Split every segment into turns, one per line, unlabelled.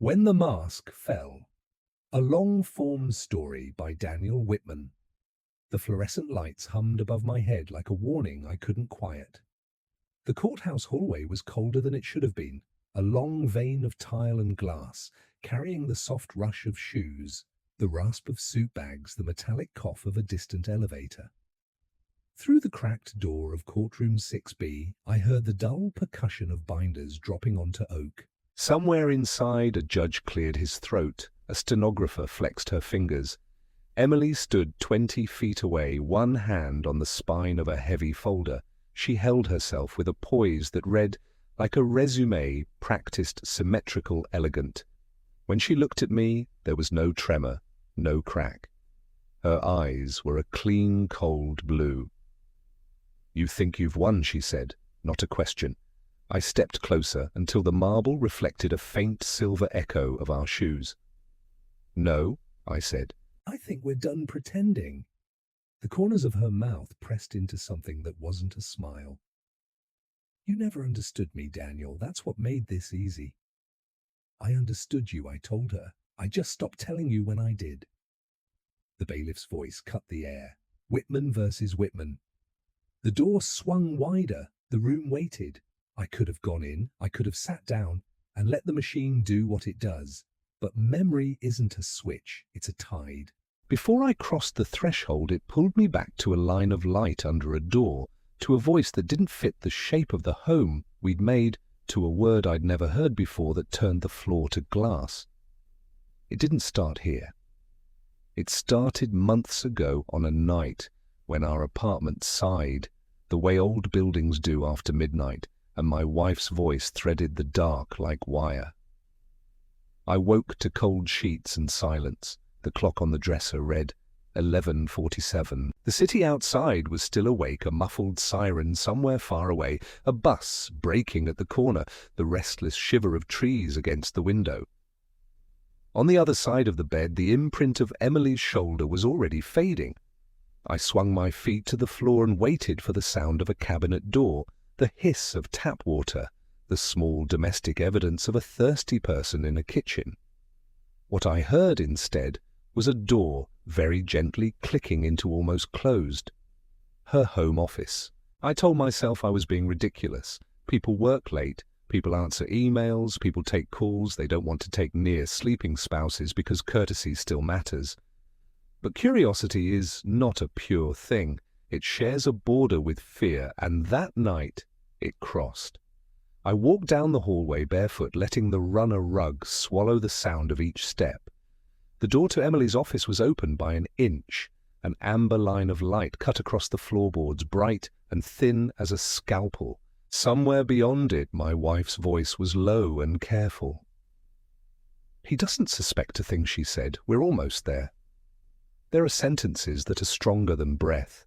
When the Mask Fell, a long-form story by Daniel Whitman. The fluorescent lights hummed above my head like a warning I couldn't quiet. The courthouse hallway was colder than it should have been, a long vein of tile and glass, carrying the soft rush of shoes, the rasp of suit bags, the metallic cough of a distant elevator. Through the cracked door of courtroom 6B, I heard the dull percussion of binders dropping onto oak. Somewhere inside, a judge cleared his throat. A stenographer flexed her fingers. Emily stood 20 feet away, one hand on the spine of a heavy folder. She held herself with a poise that read like a resume, practiced, symmetrical, elegant. When she looked at me, there was no tremor, no crack. Her eyes were a clean, cold blue. "You think you've won," she said, not a question. I stepped closer until the marble reflected a faint silver echo of our shoes. "No," I said. "I think we're done pretending." The corners of her mouth pressed into something that wasn't a smile. "You never understood me, Daniel. That's what made this easy." "I understood you," I told her. "I just stopped telling you when I did." The bailiff's voice cut the air. Whitman versus Whitman. The door swung wider. The room waited. I could have gone in, I could have sat down and let the machine do what it does. But memory isn't a switch, it's a tide. Before I crossed the threshold, it pulled me back to a line of light under a door, to a voice that didn't fit the shape of the home we'd made, to a word I'd never heard before that turned the floor to glass. It didn't start here. It started months ago on a night when our apartment sighed, the way old buildings do after midnight, and my wife's voice threaded the dark like wire. I woke to cold sheets and silence. The clock on the dresser read 11:47. The city outside was still awake, a muffled siren somewhere far away, a bus braking at the corner, the restless shiver of trees against the window. On the other side of the bed, the imprint of Emily's shoulder was already fading. I swung my feet to the floor and waited for the sound of a cabinet door, the hiss of tap water, the small domestic evidence of a thirsty person in a kitchen. What I heard instead was a door very gently clicking into almost closed. Her home office. I told myself I was being ridiculous. People work late, people answer emails, people take calls they don't want to take near sleeping spouses because courtesy still matters. But curiosity is not a pure thing. It shares a border with fear, and that night it crossed. I walked down the hallway barefoot, letting the runner rug swallow the sound of each step. The door to Emily's office was open by an inch. An amber line of light cut across the floorboards, bright and thin as a scalpel. Somewhere beyond it, my wife's voice was low and careful. "He doesn't suspect a thing," she said. "We're almost there." There are sentences that are stronger than breath.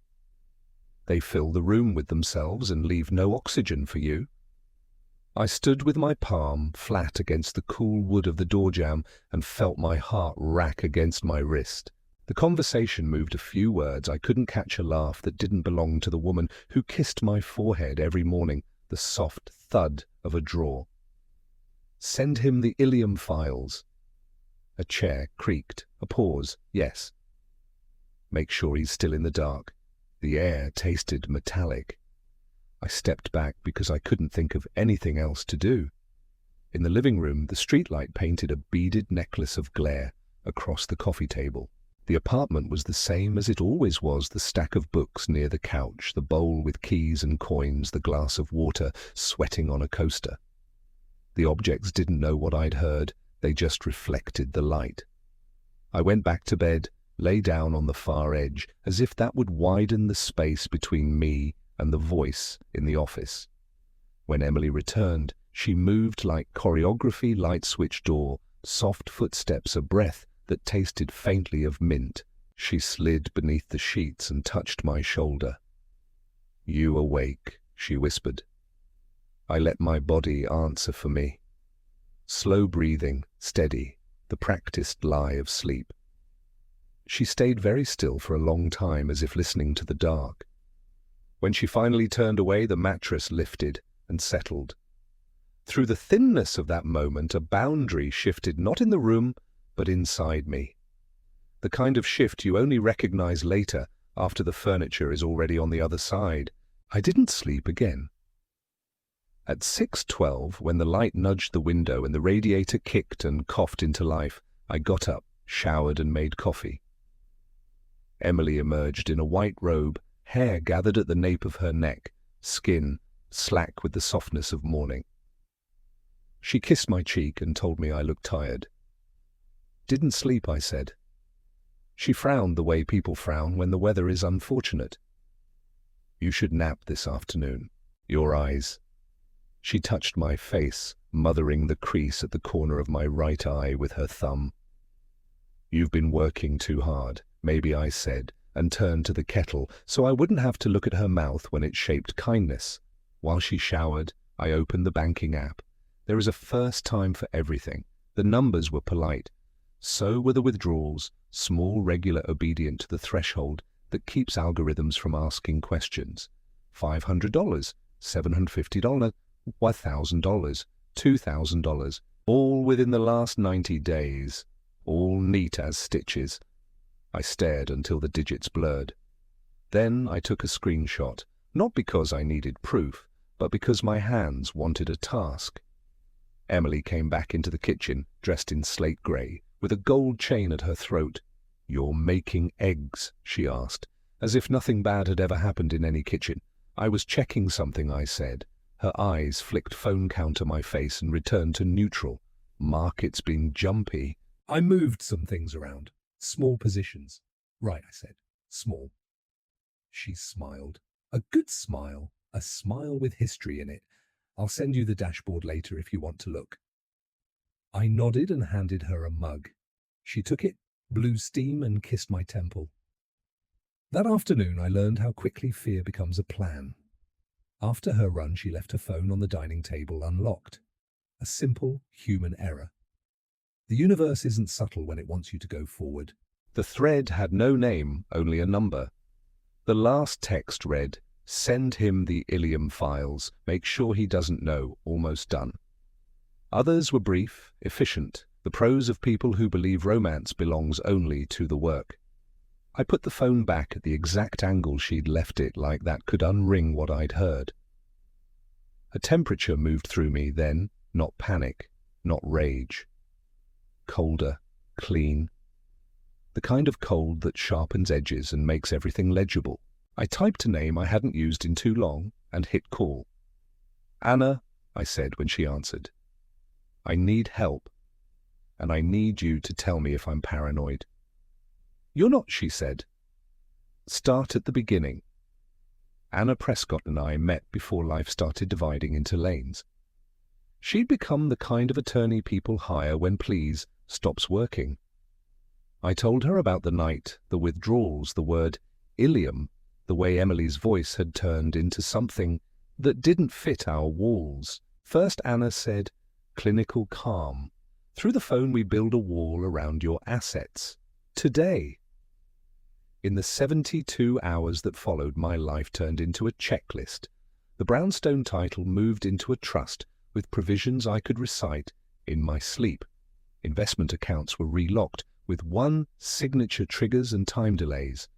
They fill the room with themselves and leave no oxygen for you. I stood with my palm flat against the cool wood of the doorjamb and felt my heart rack against my wrist. The conversation moved a few words. I couldn't catch a laugh that didn't belong to the woman who kissed my forehead every morning, the soft thud of a drawer. "Send him the Ilium files." A chair creaked. A pause. "Yes." "Make sure he's still in the dark." The air tasted metallic. I stepped back because I couldn't think of anything else to do. In the living room, the streetlight painted a beaded necklace of glare across the coffee table. The apartment was the same as it always was, the stack of books near the couch, the bowl with keys and coins, the glass of water sweating on a coaster. The objects didn't know what I'd heard, they just reflected the light. I went back to bed, lay down on the far edge, as if that would widen the space between me and the voice in the office. When Emily returned, she moved like choreography, light switch door, soft footsteps, a breath that tasted faintly of mint. She slid beneath the sheets and touched my shoulder. "You awake," she whispered. I let my body answer for me. Slow breathing, steady, the practiced lie of sleep. She stayed very still for a long time, as if listening to the dark. When she finally turned away, the mattress lifted and settled. Through the thinness of that moment, a boundary shifted not in the room, but inside me. The kind of shift you only recognize later, after the furniture is already on the other side. I didn't sleep again. At 6:12, when the light nudged the window and the radiator kicked and coughed into life, I got up, showered and made coffee. Emily emerged in a white robe, hair gathered at the nape of her neck, skin slack with the softness of morning. She kissed my cheek and told me I looked tired. "Didn't sleep," I said. She frowned the way people frown when the weather is unfortunate. "You should nap this afternoon. Your eyes." She touched my face, mothering the crease at the corner of my right eye with her thumb. "You've been working too hard," maybe I said, and turned to the kettle so I wouldn't have to look at her mouth when it shaped kindness. While she showered, I opened the banking app. There is a first time for everything. The numbers were polite. So were the withdrawals, small, regular, obedient to the threshold that keeps algorithms from asking questions. $500, $750, $1,000, $2,000, all within the last 90 days, all neat as stitches. I stared until the digits blurred. Then I took a screenshot, not because I needed proof, but because my hands wanted a task. Emily came back into the kitchen, dressed in slate grey, with a gold chain at her throat. "You're making eggs?" she asked, as if nothing bad had ever happened in any kitchen. "I was checking something," I said. Her eyes flicked phone count to my face and returned to neutral. "Market's been jumpy." I moved some things around. Small positions. "Right," I said. "Small." She smiled. A good smile. A smile with history in it. "I'll send you the dashboard later if you want to look." I nodded and handed her a mug. She took it, blew steam, and kissed my temple. That afternoon I learned how quickly fear becomes a plan. After her run, she left her phone on the dining table unlocked. A simple human error. The universe isn't subtle when it wants you to go forward. The thread had no name, only a number. The last text read, "Send him the Ilium files. Make sure he doesn't know. Almost done." Others were brief, efficient, the prose of people who believe romance belongs only to the work. I put the phone back at the exact angle she'd left it, like that could unring what I'd heard. A temperature moved through me then, not panic, not rage. Colder, clean. The kind of cold that sharpens edges and makes everything legible. I typed a name I hadn't used in too long and hit call. "Anna," I said when she answered. "I need help, and I need you to tell me if I'm paranoid." "You're not," she said. Start at the beginning. Anna Prescott and I met before life started dividing into lanes. She'd become the kind of attorney people hire when please stops working. I told her about the night, the withdrawals, the word Ilium, the way Emily's voice had turned into something that didn't fit our walls. First Anna said, "Clinical calm. Through the phone we build a wall around your assets. Today." In the 72 hours that followed, my life turned into a checklist. The brownstone title moved into a trust with provisions I could recite in my sleep. Investment accounts were relocked with one signature triggers and time delays.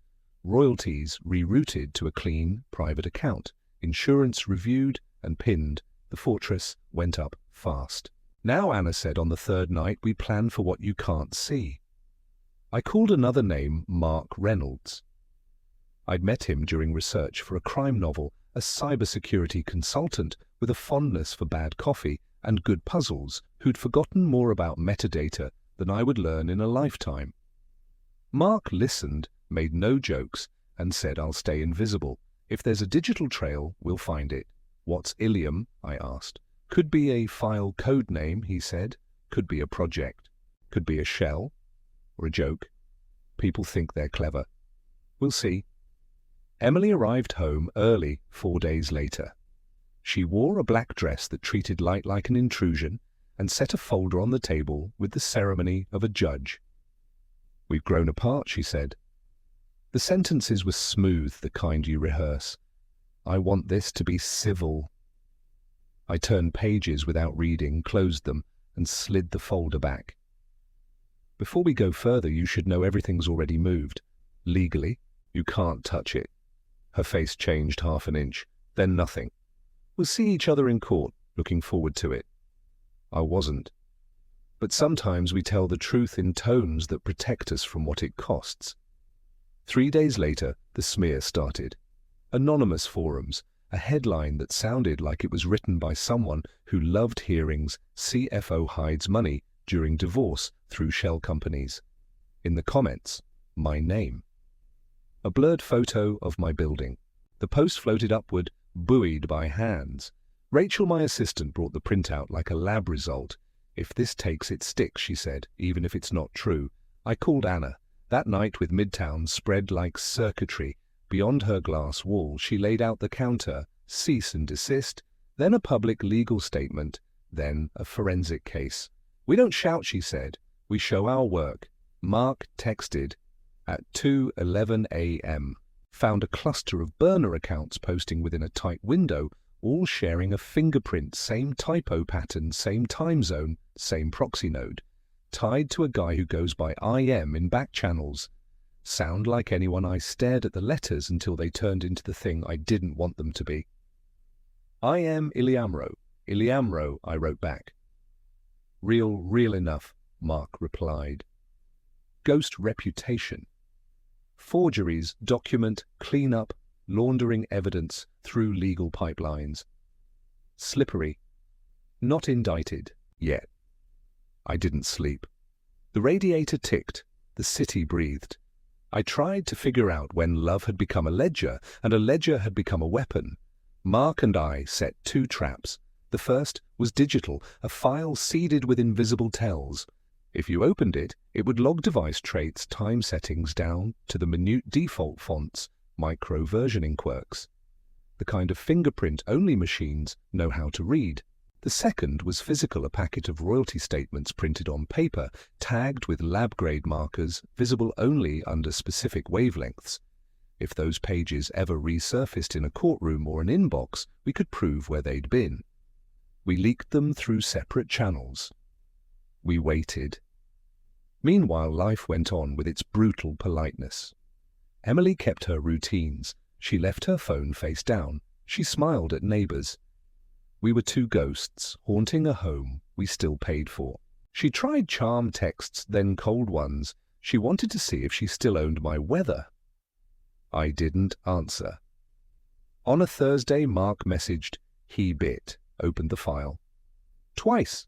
Royalties rerouted to a clean, private account. Insurance reviewed and pinned. The fortress went up fast. "Now," Anna said on the third night, "we plan for what you can't see." I called another name Mark Reynolds. I'd met him during research for a crime novel, a cybersecurity consultant with a fondness for bad coffee and good puzzles, who'd forgotten more about metadata than I would learn in a lifetime. Mark listened, made no jokes, and said, "I'll stay invisible. If there's a digital trail, we'll find it." "What's Ilium?" I asked. "Could be a file code name," he said. "Could be a project. Could be a shell. Or a joke. People think they're clever. We'll see." Emily arrived home early 4 days later. She wore a black dress that treated light like an intrusion and set a folder on the table with the ceremony of a judge. "We've grown apart," she said. The sentences were smooth, the kind you rehearse. "I want this to be civil." I turned pages without reading, closed them, and slid the folder back. Before we go further, you should know everything's already moved. Legally, you can't touch it. Her face changed half an inch, then nothing. We'll see each other in court, looking forward to it. I wasn't. But sometimes we tell the truth in tones that protect us from what it costs. 3 days later, the smear started. Anonymous forums, a headline that sounded like it was written by someone who loved hearings, CFO hides money during divorce through shell companies. In the comments, my name. A blurred photo of my building. The post floated upward, buoyed by hands. Rachel, my assistant, brought the printout like a lab result. If this takes it sticks, she said, even if it's not true. I called Anna. That night, with Midtown spread like circuitry, beyond her glass wall, she laid out the counter, cease and desist, then a public legal statement, then a forensic case. We don't shout, she said. We show our work. Mark texted at 2:11 a.m. Found a cluster of burner accounts posting within a tight window, all sharing a fingerprint, same typo pattern, same time zone, same proxy node, tied to a guy who goes by IM in back channels. Sound like anyone. I stared at the letters until they turned into the thing I didn't want them to be. I am Iliamro, I wrote back. Real enough, Mark replied. Ghost reputation. Forgeries, document, cleanup, laundering evidence through legal pipelines. Slippery. Not indicted, yet. I didn't sleep. The radiator ticked, the city breathed. I tried to figure out when love had become a ledger and a ledger had become a weapon. Mark and I set 2 traps. The first was digital, a file seeded with invisible tells. If you opened it, it would log device traits, time settings down to the minute default fonts, micro-versioning quirks. The kind of fingerprint only machines know how to read. The second was physical, a packet of royalty statements printed on paper, tagged with lab-grade markers, visible only under specific wavelengths. If those pages ever resurfaced in a courtroom or an inbox, we could prove where they'd been. We leaked them through separate channels. We waited. Meanwhile, life went on with its brutal politeness. Emily kept her routines. She left her phone face down. She smiled at neighbors. We were 2 ghosts, haunting a home we still paid for. She tried charm texts, then cold ones. She wanted to see if she still owned my weather. I didn't answer. On a Thursday, Mark messaged, he bit, opened the file. Twice.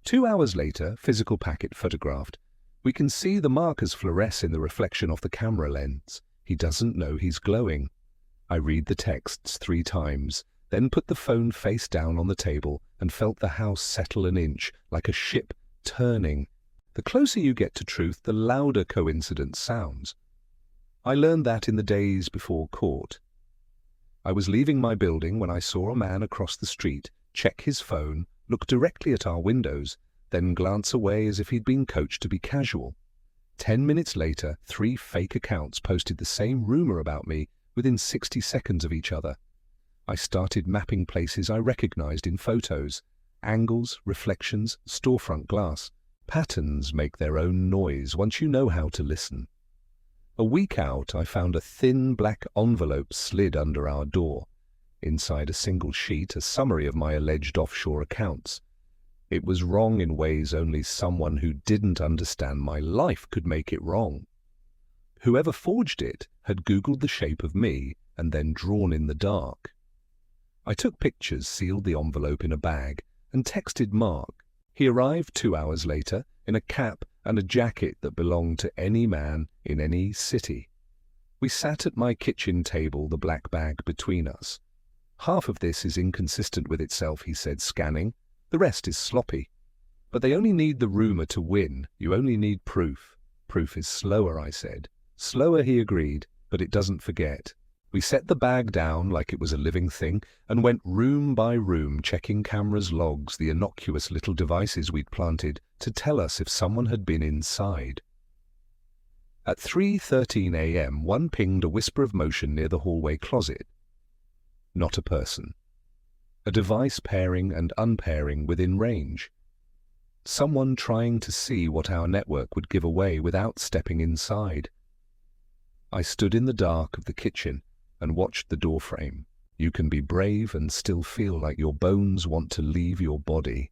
2 hours later, physical packet photographed. We can see the markers fluoresce in the reflection of the camera lens. He doesn't know he's glowing. I read the texts 3 times, then put the phone face down on the table and felt the house settle an inch, like a ship turning. The closer you get to truth, the louder coincidence sounds. I learned that in the days before court. I was leaving my building when I saw a man across the street check his phone, look directly at our windows, then glance away as if he'd been coached to be casual. 10 minutes later, 3 fake accounts posted the same rumor about me within 60 seconds of each other. I started mapping places I recognized in photos. Angles, reflections, storefront glass. Patterns make their own noise once you know how to listen. A week out, I found a thin black envelope slid under our door. Inside a single sheet, a summary of my alleged offshore accounts. It was wrong in ways only someone who didn't understand my life could make it wrong. Whoever forged it had Googled the shape of me and then drawn in the dark. I took pictures, sealed the envelope in a bag, and texted Mark. He arrived 2 hours later in a cap and a jacket that belonged to any man in any city. We sat at my kitchen table, the black bag between us. Half of this is inconsistent with itself, he said, scanning. The rest is sloppy. But they only need the rumor to win. You only need proof. Proof is slower, I said. Slower, he agreed, but it doesn't forget. We set the bag down like it was a living thing and went room by room checking cameras, logs, the innocuous little devices we'd planted to tell us if someone had been inside. At 3:13 a.m., one pinged a whisper of motion near the hallway closet. Not a person. a device pairing and unpairing within range. Someone trying to see what our network would give away without stepping inside. I stood in the dark of the kitchen and watched the doorframe. You can be brave and still feel like your bones want to leave your body.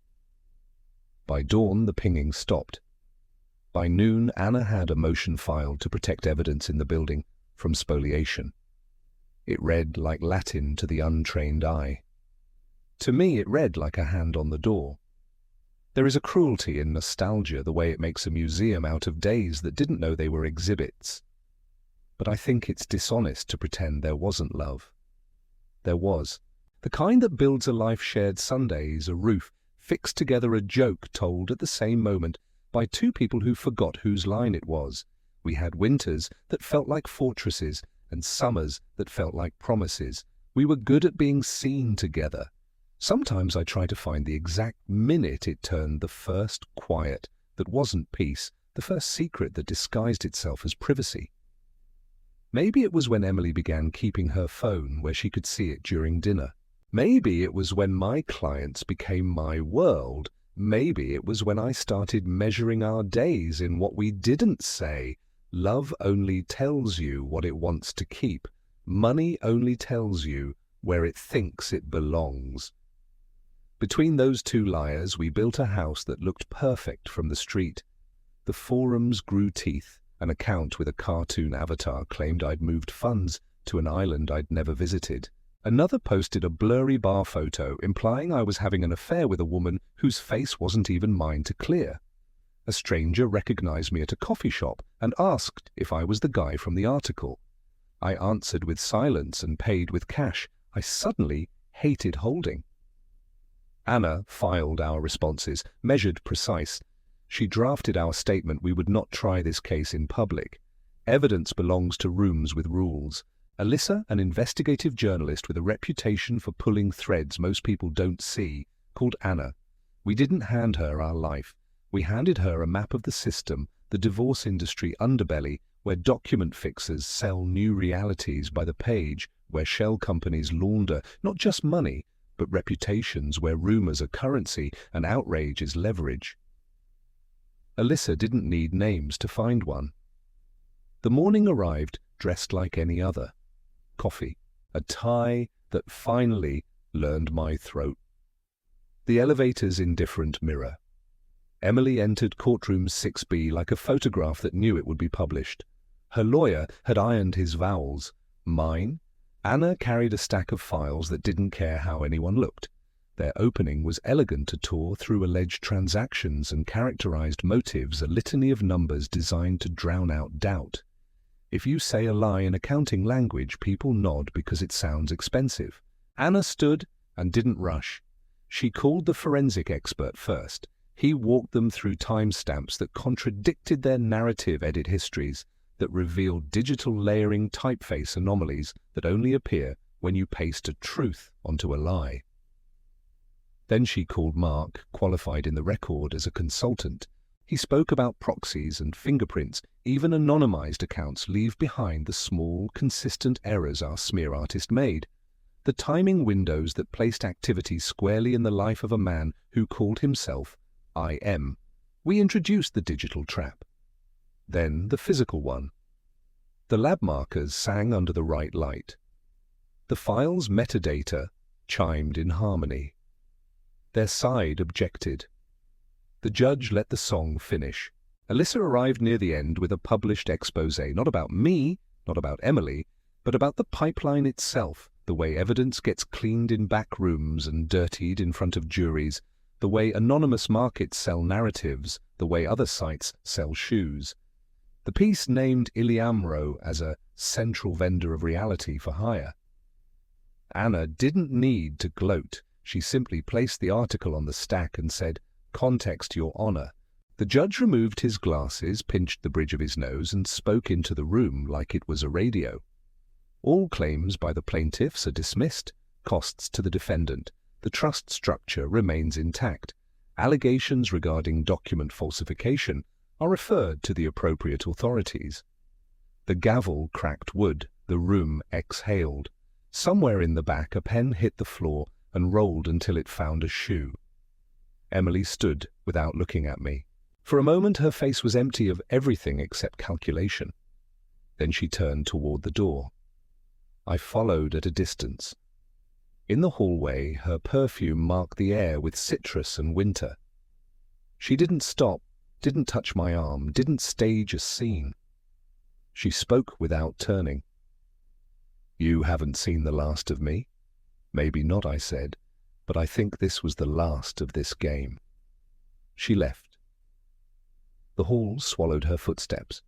By dawn, the pinging stopped. By noon, Anna had a motion filed to protect evidence in the building from spoliation. It read like Latin to the untrained eye. To me, it read like a hand on the door. There is a cruelty in nostalgia, the way it makes a museum out of days that didn't know they were exhibits. But I think it's dishonest to pretend there wasn't love. There was. The kind that builds a life shared Sundays, a roof, fixed together a joke told at the same moment by two people who forgot whose line it was. We had winters that felt like fortresses and summers that felt like promises. We were good at being seen together. Sometimes I try to find the exact minute it turned the first quiet that wasn't peace, the first secret that disguised itself as privacy. Maybe it was when Emily began keeping her phone where she could see it during dinner. Maybe it was when my clients became my world. Maybe it was when I started measuring our days in what we didn't say. Love only tells you what it wants to keep. Money only tells you where it thinks it belongs. Between those two liars, we built a house that looked perfect from the street. The forums grew teeth. An account with a cartoon avatar claimed I'd moved funds to an island I'd never visited. Another posted a blurry bar photo implying I was having an affair with a woman whose face wasn't even mine to clear. A stranger recognized me at a coffee shop and asked if I was the guy from the article. I answered with silence and paid with cash I suddenly hated holding. Anna filed our responses, measured precise. She drafted our statement we would not try this case in public. Evidence belongs to rooms with rules. Alyssa, an investigative journalist with a reputation for pulling threads most people don't see, called Anna. We didn't hand her our life. We handed her a map of the system, the divorce industry underbelly, where document fixers sell new realities by the page, where shell companies launder not just money, but reputations, where rumors are currency and outrage is leverage. Alyssa didn't need names to find one. The morning arrived dressed like any other. Coffee, a tie that finally learned my throat. The elevator's indifferent mirror. Emily entered courtroom 6B like a photograph that knew it would be published. Her lawyer had ironed his vowels. Mine? Anna carried a stack of files that didn't care how anyone looked. Their opening was elegant, a tour through alleged transactions and characterized motives, a litany of numbers designed to drown out doubt. If you say a lie in accounting language, people nod because it sounds expensive. Anna stood and didn't rush. She called the forensic expert first. He walked them through timestamps that contradicted their narrative edit histories, that revealed digital layering typeface anomalies that only appear when you paste a truth onto a lie. Then she called Mark, qualified in the record as a consultant. He spoke about proxies and fingerprints. Even anonymized accounts leave behind the small, consistent errors our smear artist made. The timing windows that placed activity squarely in the life of a man who called himself I.M. We introduced the digital trap. Then the physical one. The lab markers sang under the right light. The file's metadata chimed in harmony. Their side objected. The judge let the song finish. Alyssa arrived near the end with a published exposé, not about me, not about Emily, but about the pipeline itself, the way evidence gets cleaned in back rooms and dirtied in front of juries, the way anonymous markets sell narratives, the way other sites sell shoes. The piece named Iliamro as a central vendor of reality for hire. Anna didn't need to gloat. She simply placed the article on the stack and said, "Context, Your Honor." The judge removed his glasses, pinched the bridge of his nose, and spoke into the room like it was a radio. All claims by the plaintiffs are dismissed, costs to the defendant. The trust structure remains intact. Allegations regarding document falsification are referred to the appropriate authorities. The gavel cracked wood. The room exhaled. Somewhere in the back, a pen hit the floor. and rolled until it found a shoe. Emily stood without looking at me. For a moment her face was empty of everything except calculation. Then she turned toward the door. I followed at a distance. In the hallway, her perfume marked the air with citrus and winter. She didn't stop, didn't touch my arm, didn't stage a scene. She spoke without turning. "You haven't seen the last of me?" "Maybe not," I said, "but I think this was the last of this game." She left. The hall swallowed her footsteps.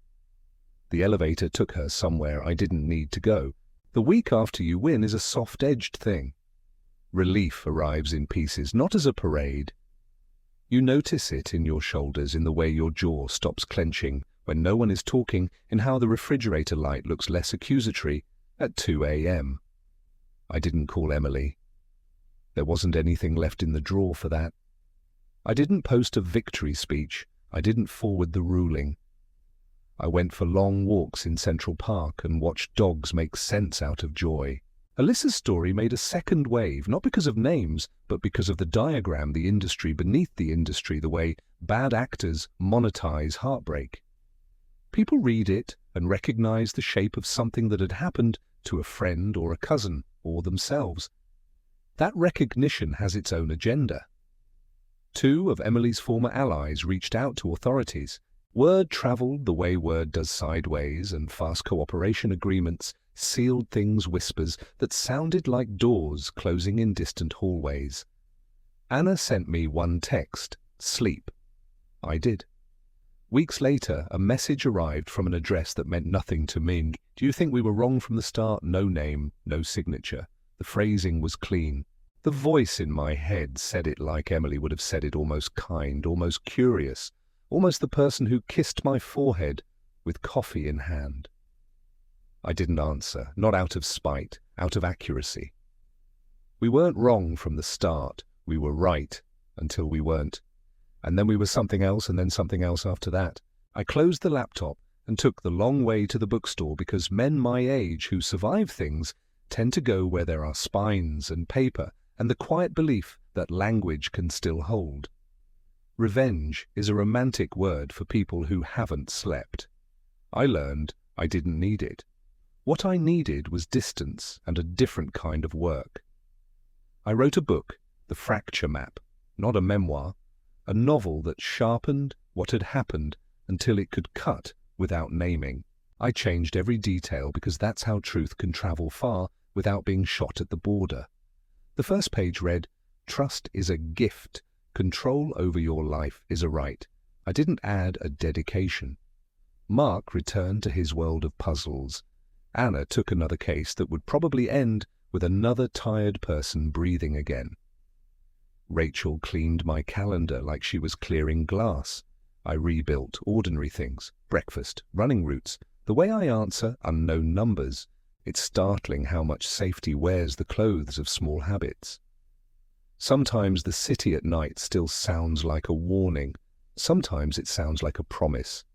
The elevator took her somewhere I didn't need to go. The week after you win is a soft-edged thing. Relief arrives in pieces, not as a parade. You notice it in your shoulders, in the way your jaw stops clenching when no one is talking, in how the refrigerator light looks less accusatory at 2 a.m. I didn't call Emily. There wasn't anything left in the drawer for that. I didn't post a victory speech. I didn't forward the ruling. I went for long walks in Central Park and watched dogs make sense out of joy. Alyssa's story made a second wave, not because of names, but because of the diagram, the industry beneath the industry, the way bad actors monetize heartbreak. People read it and recognize the shape of something that had happened to a friend or a cousin or themselves. That recognition has its own agenda. 2 of Emily's former allies reached out to authorities. Word traveled the way word does sideways, and fast cooperation agreements sealed things, whispers that sounded like doors closing in distant hallways. Anna sent me one text, "Sleep." I did. Weeks later, a message arrived from an address that meant nothing to me. "Do you think we were wrong from the start?" No name, no signature. The phrasing was clean. The voice in my head said it like Emily would have said it, almost kind, almost curious, almost the person who kissed my forehead with coffee in hand. I didn't answer, not out of spite, out of accuracy. We weren't wrong from the start. We were right until we weren't. And then we were something else, and then something else after that. I closed the laptop and took the long way to the bookstore, because men my age who survive things tend to go where there are spines and paper and the quiet belief that language can still hold. Revenge is a romantic word for people who haven't slept. I learned I didn't need it. What I needed was distance and a different kind of work. I wrote a book, The Fracture Map, not a memoir, a novel that sharpened what had happened until it could cut without naming. I changed every detail because that's how truth can travel far without being shot at the border. The first page read, "Trust is a gift. Control over your life is a right." I didn't add a dedication. Mark returned to his world of puzzles. Anna took another case that would probably end with another tired person breathing again. Rachel cleaned my calendar like she was clearing glass. I rebuilt ordinary things, breakfast, running routes, the way I answer unknown numbers. It's startling how much safety wears the clothes of small habits. Sometimes the city at night still sounds like a warning. Sometimes it sounds like a promise.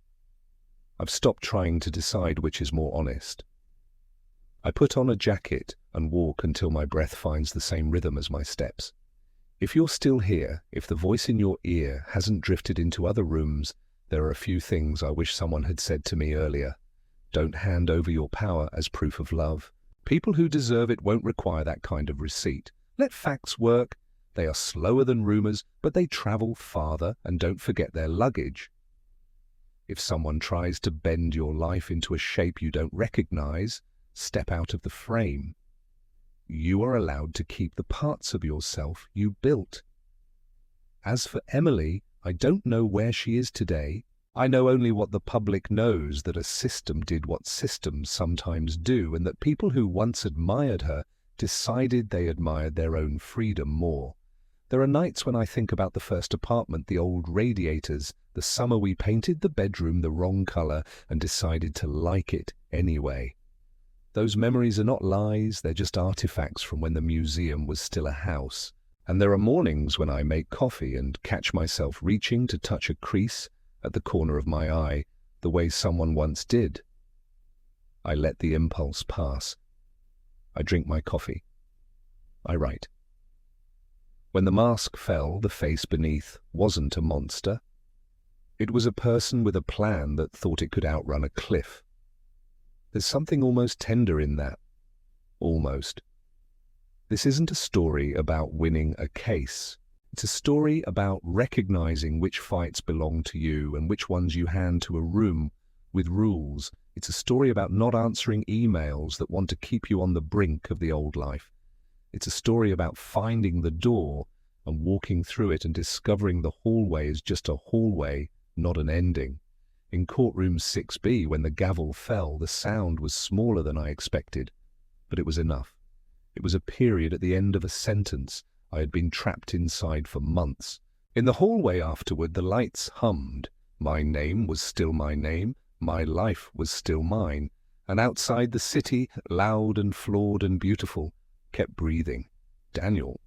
I've stopped trying to decide which is more honest. I put on a jacket and walk until my breath finds the same rhythm as my steps. If you're still here, if the voice in your ear hasn't drifted into other rooms, there are a few things I wish someone had said to me earlier. Don't hand over your power as proof of love. People who deserve it won't require that kind of receipt. Let facts work. They are slower than rumors, but they travel farther, and don't forget their luggage. If someone tries to bend your life into a shape you don't recognize, step out of the frame. You are allowed to keep the parts of yourself you built. As for Emily, I don't know where she is today. I know only what the public knows, that a system did what systems sometimes do, and that people who once admired her decided they admired their own freedom more. There are nights when I think about the first apartment, the old radiators, the summer we painted the bedroom the wrong color and decided to like it anyway. Those memories are not lies, they're just artifacts from when the museum was still a house. And there are mornings when I make coffee and catch myself reaching to touch a crease at the corner of my eye, the way someone once did. I let the impulse pass. I drink my coffee. I write. When the mask fell, the face beneath wasn't a monster. It was a person with a plan that thought it could outrun a cliff. There's something almost tender in that. Almost. This isn't a story about winning a case. It's a story about recognizing which fights belong to you and which ones you hand to a room with rules. It's a story about not answering emails that want to keep you on the brink of the old life. It's a story about finding the door and walking through it and discovering the hallway is just a hallway, not an ending. In courtroom 6B, when the gavel fell, the sound was smaller than I expected, but it was enough. It was a period at the end of a sentence I had been trapped inside for months. In the hallway afterward, the lights hummed. My name was still my name. My life was still mine. And outside the city, loud and flawed and beautiful, kept breathing. Daniel.